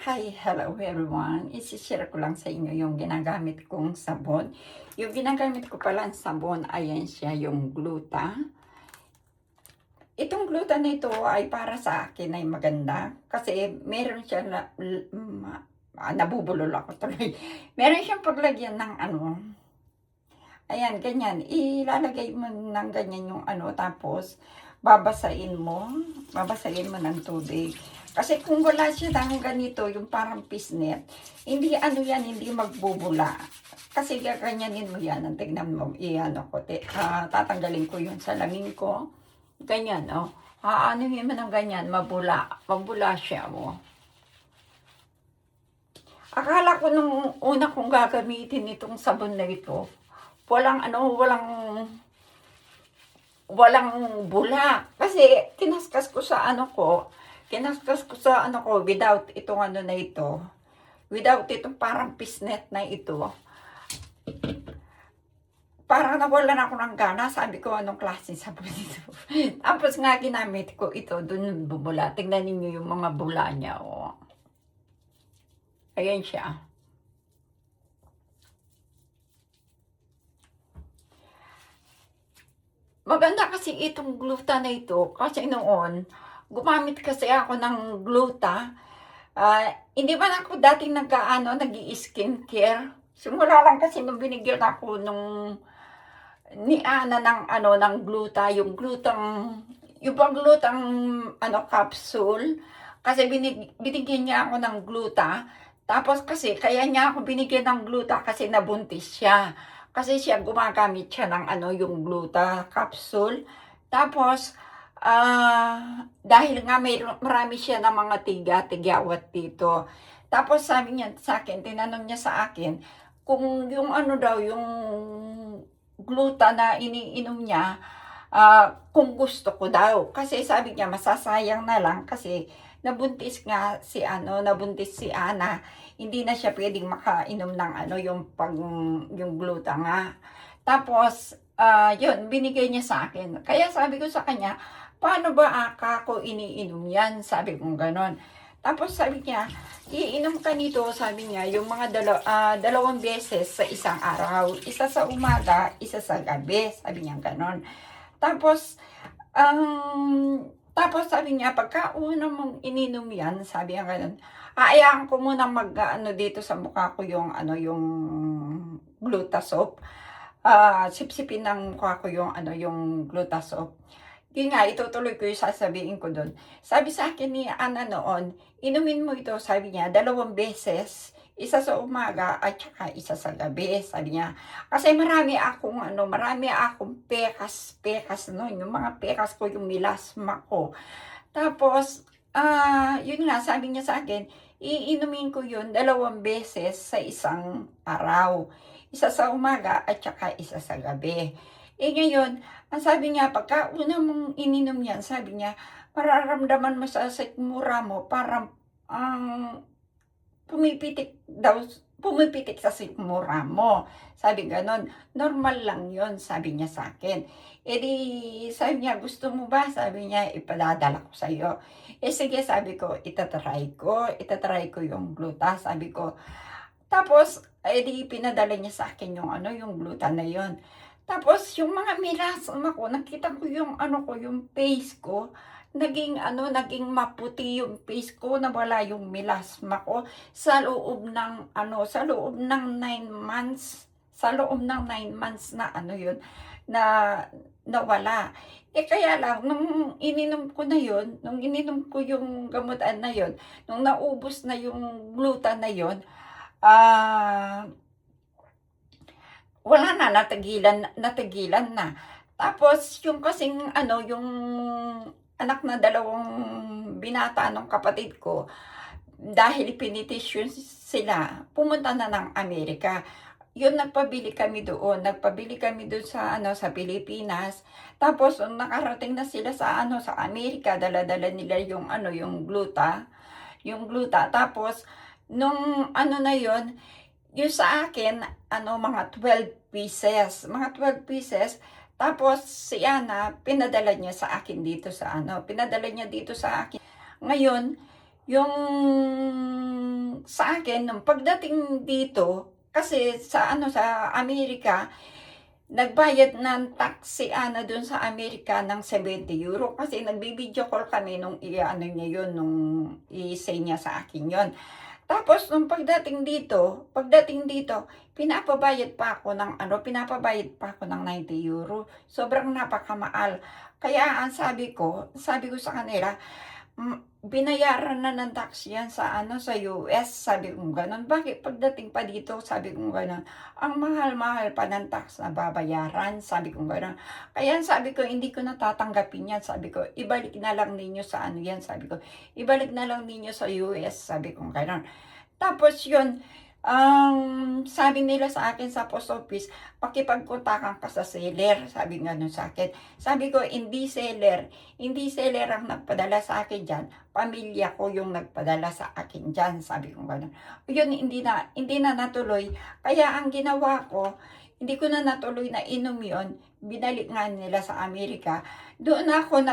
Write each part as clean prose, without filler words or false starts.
Hi, hello everyone. Isi-share ko lang sa inyo yung ginagamit kong sabon. Yung ginagamit ko palang sabon, ayan siya, yung gluta. Itong gluta na ito ay para sa akin ay maganda. Kasi meron siya, nabubulol ako tuloy. Meron siyang paglagyan ng ayan, ganyan. Ilalagay mo ng ganyan yung tapos babasain mo ng tubig. Kasi kung wala siya ng ganito, yung parang pisnet, hindi hindi magbubula. Kasi gaganyanin mo yan, ang tignan mo, tatanggalin ko yung salamin ko. Ganyan, oh. Aanuhin mo ng ganyan, mabula siya, oh. Akala ko nung una kong gagamitin itong sabon na ito, walang bula. Kasi kinaskas ko sa without itong na ito. Without itong parang pisnet na ito. Parang nawalan ako ng gana. Sabi ko, anong klase sabon ito? Tapos nga ginamit ko ito, dun bubula. Tingnan niyo yung mga bula niya. Oh. Ayan siya. Maganda kasi itong gluta na ito. Kasi noon, gumamit kasi ako ng gluta. Hindi man ako dating nag-i-skincare. Simula lang kasi nung binigyan ako ni Ana ng gluta, yung bang glutang capsule. Kasi binigyan niya ako ng gluta. Tapos kasi, kaya niya ako binigyan ng gluta kasi nabuntis siya. Kasi siya, gumagamit siya ng yung gluta capsule. Tapos, dahil nga marami siya ng mga tigyawat dito. Tapos sabi niya sa akin, tinanong niya sa akin, kung yung yung gluta na iniinom niya, kung gusto ko daw. Kasi sabi niya, masasayang na lang kasi nabuntis si Ana, hindi na siya pwedeng makainom ng yung gluta nga. Tapos, yun, binigay niya sa akin. Kaya sabi ko sa kanya, paano ba ako iniinom yan? Sabi ko ganon. Tapos sabi niya, iinom ka nito, sabi niya, yung mga dalawang beses sa isang araw. Isa sa umaga, isa sa gabi. Sabi niya ganon. Tapos, sabi niya, pagka una mong ininom yan, sabi niya ganun, aayaan ko muna dito sa mukha ko yung glutasop. Sipsipin ng mukha ko yung glutasop. Yun nga, itutuloy ko yung sasabihin ko doon. Sabi sa akin ni Ana noon, inumin mo ito, sabi niya, 2 beses. Isa sa umaga at saka isa sa gabi, sabi niya. Kasi marami akong pekas noon. Yung mga pekas ko, yung milasma ko. Tapos, yun nga, sabi niya sa akin, iinumin ko yun 2 beses sa isang araw. Isa sa umaga at saka isa sa gabi. Ngayon, ang sabi niya, pagka una mong ininom yan, sabi niya, mararamdaman mo sa sikmura mo, parang pumipitik sa sikmura mo. Sabi ganon, normal lang yon, sabi niya sa akin. Sabi niya, gusto mo ba? Sabi niya, ipadadala ko sa iyo. Sige, sabi ko, itatry ko yung gluta, sabi ko. Tapos, pinadala niya sa akin yung gluta na yon. Tapos, yung mga milasma ko, nakita ko yung face ko, naging maputi yung face ko, nawala yung milasma ko sa loob ng 9 months. Sa loob ng 9 months na na nawala. Kaya lang, nung ininom ko yung gamutan na yun, nung naubos na yung gluta na yun, wala na, natigilan na. Tapos, yung kasing yung anak na 2 binata ng kapatid ko, dahil pinitisyon sila, pumunta na ng Amerika. Yun, nagpabili kami doon sa Pilipinas. Tapos, nakarating na sila sa Amerika, dala-dala nila yung gluta. Tapos, nung na yun, yung sa akin, mga 12 pieces. Tapos, si Ana, pinadala niya dito sa akin. Ngayon, yung sa akin, nung pagdating dito, kasi sa sa Amerika, nagbayad ng tax si Ana dun sa Amerika ng €70 kasi nagbi-video call kami nung niya yun, nung i-say niya sa akin yon. Tapos nung pagdating dito, pinapabayad pa ako ng €90. Sobrang napakamaal. Kaya ang sabi ko sa kanila, binayaran na ng tax yan sa sa US, sabi kong gano'n. Bakit pagdating pa dito, sabi kong gano'n, ang mahal-mahal pa ng tax na babayaran, sabi kong gano'n. Kaya sabi ko, hindi ko natatanggapin yan, sabi ko, ibalik na lang ninyo sa yan, sabi ko, ibalik na lang ninyo sa US, sabi kong gano'n. Tapos yun, sabi nila sa akin sa post office, pakipagkontakan ka sa seller, sabi nga nun sa akin. Sabi ko, hindi seller ang nagpadala sa akin dyan, pamilya ko yung nagpadala sa akin dyan, sabi ko gano'n. Yun, hindi na natuloy. Kaya ang ginawa ko, hindi ko na natuloy na inom yun, binalik nga nila sa Amerika. Doon ako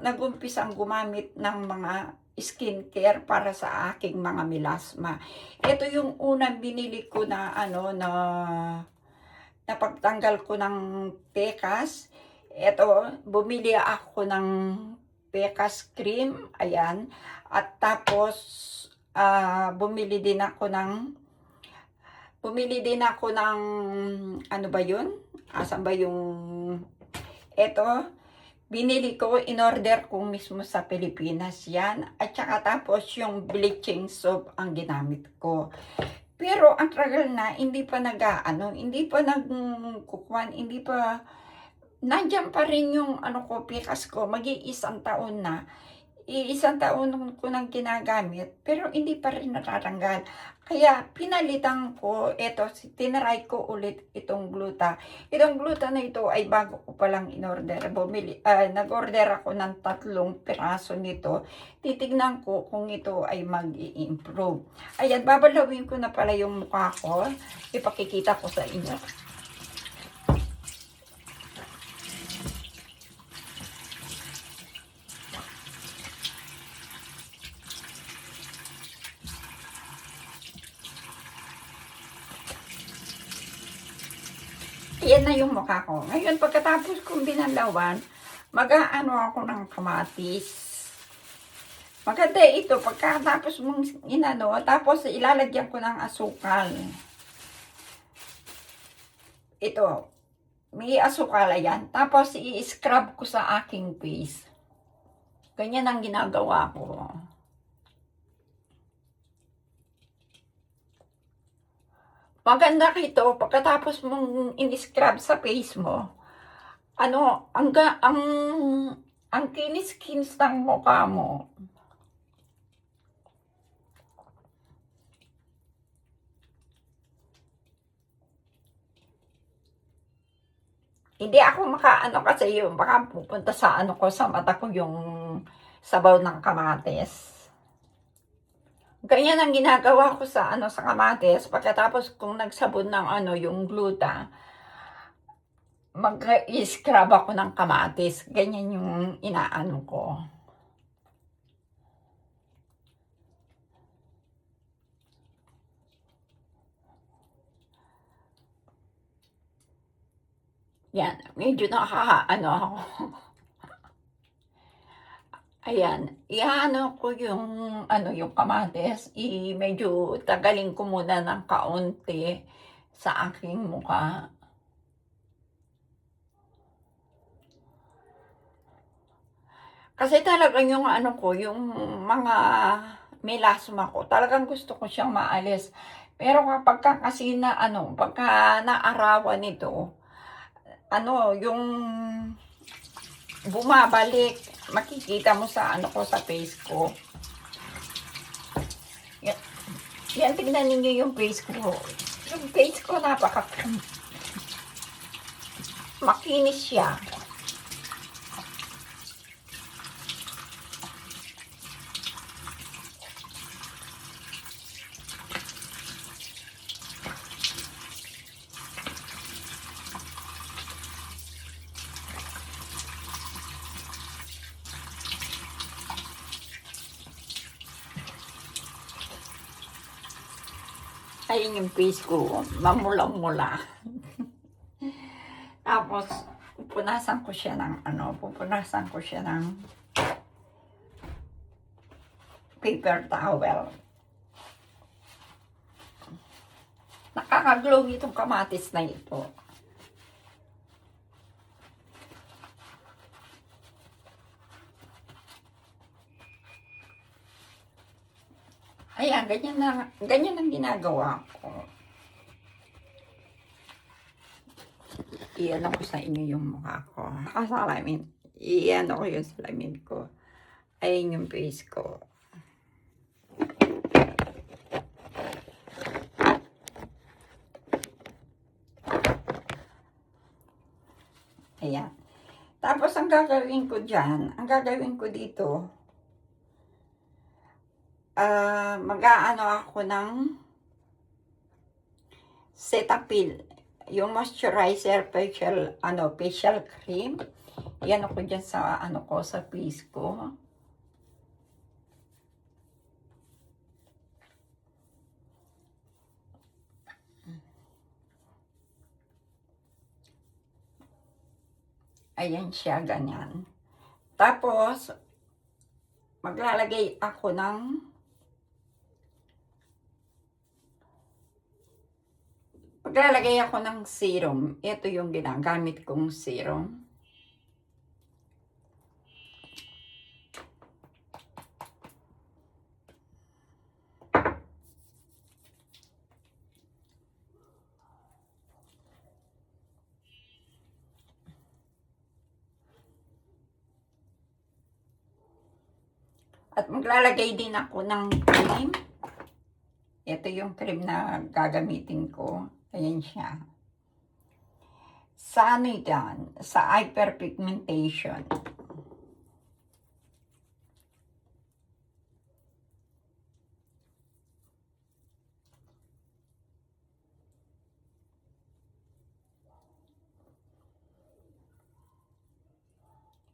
nag-umpisang gumamit ng mga skincare para sa aking mga melasma. Ito yung unang binili ko na napagtanggal ko ng pekas. Ito, bumili ako ng pekas cream, ayan. At tapos bumili din ako ng ano ba yun? Asan ba yung ito? Binili ko, in-order ko mismo sa Pilipinas yan. At saka tapos yung bleaching soap ang ginamit ko. Pero ang tagal na, hindi pa nagkukuhan, nandiyan pa rin yung pekas ko, mag-iisang taon na. Isang taon ko nang ginagamit, pero hindi pa rin natatanggal. Kaya pinalitan ko, tinry ko ulit itong gluta. Itong gluta na ito ay bago ko palang in-order. Nag-order ako ng 3 piraso nito. Titignan ko kung ito ay mag-i-improve. Ayan, babalawin ko na pala yung mukha ko. Ipakikita ko sa inyo. Yan na yung mukha ko. Ngayon, pagkatapos kong binalawan, mag-aano ako ng kamatis. Maganda ito, pagkatapos mong tapos ilalagyan ko ng asukal. Ito, may asukal yan. Tapos i-scrub ko sa aking face. Ganyan ang ginagawa ko. Maganda rito, pagkatapos mong in-scrub sa face mo, ang kinis-kinis ng mukha mo. Hindi ako kasi yung baka pupunta sa sa mata ko yung sabaw ng kamatis. Ganyan ang ginagawa ko sa sa kamatis. Pagkatapos kung nagsabon ng yung gluta, mag-scrub ako ng kamatis. Ganyan yung inaano ko. Yan, medyo ako. Ayan, iano ko yung kamatis, medyo tagalin ko muna ng kaunti sa aking mukha. Kasi talagang yung yung mga melasma ko, talagang gusto ko siyang maalis. Pero kapag kasi pagka naarawan nito, yung bumabalik, makikita mo sa sa face ko. Yan, tignan ninyo yung face ko. Yung face ko makinis siya. Ayun yung face ko, mamula-mula. Tapos, pupunasan ko siya ng paper towel. Nakakaglow itong kamatis na ito. Ayan, ganyan ang ginagawa ko. Iyan ko sa inyo yung mukha ko. Kasalamin. Iyan ko yung salamin ko. Ayun yung face ko. Ayan. Tapos ang gagawin ko dito, mag-aano ako ng Cetaphil, yung moisturizer facial cream. Yan ako dyan sa sa face ko. Ayan siya, ganyan. Tapos, maglalagay ako ng serum. Ito yung ginagamit kong serum. At maglalagay din ako ng cream. Ito yung cream na gagamitin ko. Ayan siya. Sa sa hyperpigmentation.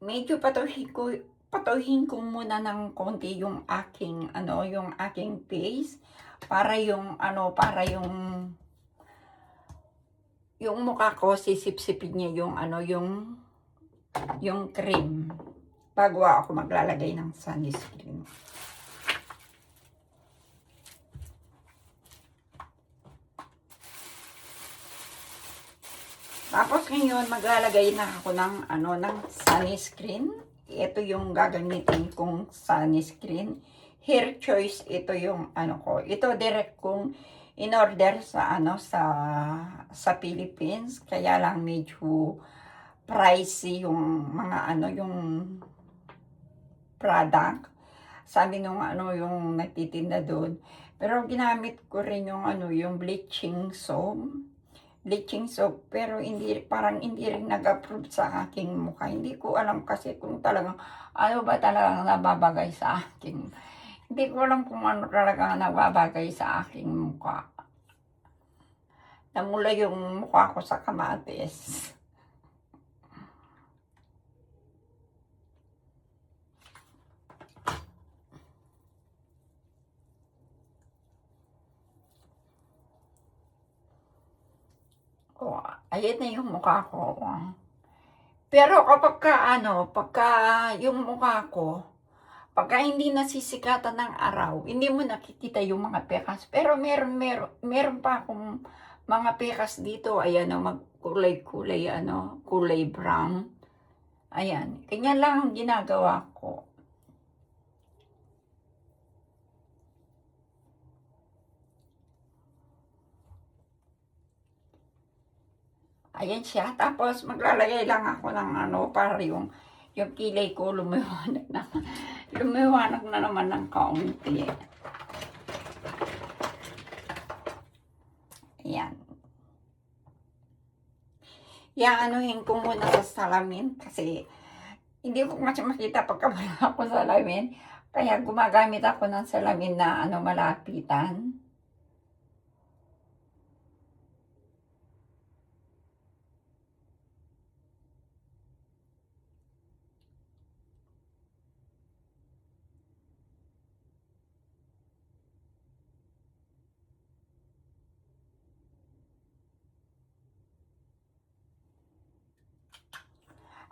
Medyo patuhin ko muna ng konti yung aking face para yung mukha ko sisip-sipin niya yung cream bago ako maglalagay ng sunscreen. Tapos ngayon maglalagay na ako ng sunscreen. Ito yung gagamitin kong sunscreen. Hair Choice, ito yung ko. Ito direct kong in-order sa Philippines. Kaya lang medyo pricey yung mga yung product. Sabi nung yung nagtitinda doon. Pero ginamit ko rin yung bleaching soap, pero parang hindi rin nag-approve sa aking mukha. Hindi ko alam kasi kung talagang ba talagang nababagay sa akin. Hindi ko alam kung ano talaga nababagay sa aking mukha. Namula yung mukha ko sa kamatis. Oh, ayan na yung mukha ko. Pero pagka yung mukha ko, pagka hindi nasisikatan ng araw, hindi mo nakikita yung mga pekas. Pero meron pa akong mga pekas dito. Ayan kulay brown. Ayan, ganyan lang ang ginagawa ko. Ayan siya. Tapos maglalagay lang ako ng para yung kilay ko lumiwanag na naman ng kaunti. Ayan. Iaanuhin ko muna sa salamin kasi hindi ko kasi makita pagka wala ako sa salamin. Kaya gumagamit ako ng salamin na malapitan.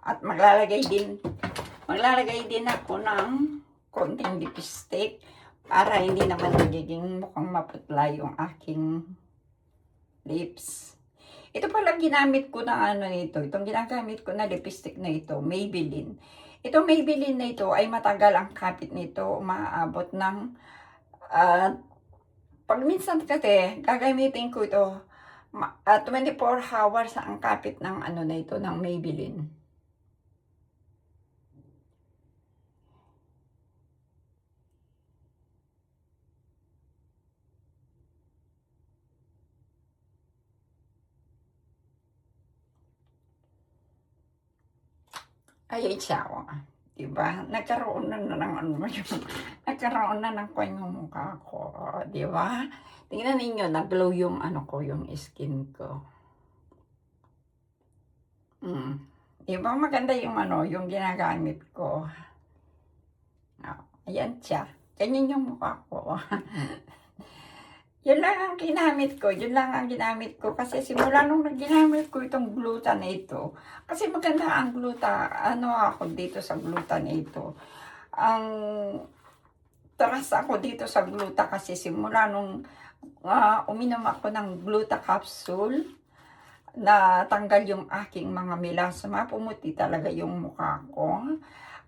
At maglalagay din ako ng konting lipstick para hindi naman magiging mukhang maputla yung aking lips. Ito pala ginamit ko na ano nito. Itong ginagamit ko na lipstick na ito, Maybelline. Itong Maybelline na ito ay matagal ang kapit nito. Umaabot ng pag minsan kasi gagamitin ko ito 24 hours ang kapit ng ano na ito ng Maybelline. Ay, siya, diba? Nagkaroon na ng ano yung, nagkaroon na ng yung mukha ko, diba? Tingnan ninyo, nag-glow yung ano ko, yung skin ko. Diba maganda yung ano, yung ginagamit ko. Ayan siya. Ganyan yung mukha ko. Yun lang ang ginamit ko. Kasi simula nung ginamit ko itong gluta na ito. Kasi maganda ang gluta. Ano ako dito sa gluta na ito. Ang taras ako dito sa gluta kasi simula nung uminom ako ng gluta capsule, na tanggal yung aking mga melasma, pumuti talaga yung mukha ko.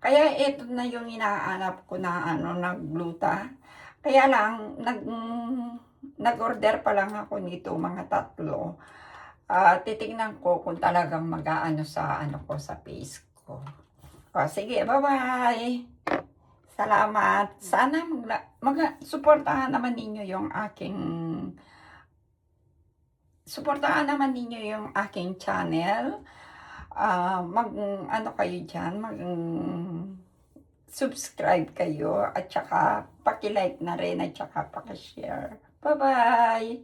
Kaya ito na yung inaanap ko na ano, na gluta. Kaya lang, nag-order pa lang ako nito, mga 3. Titingnan ko kung talagang mag-aano sa ano ko, sa face ko. Sige, bye-bye. Salamat. Sana suportahan naman ninyo yung aking channel. Ano kayo dyan, subscribe kayo at saka paki-like na rin at saka paki-share. Bye-bye!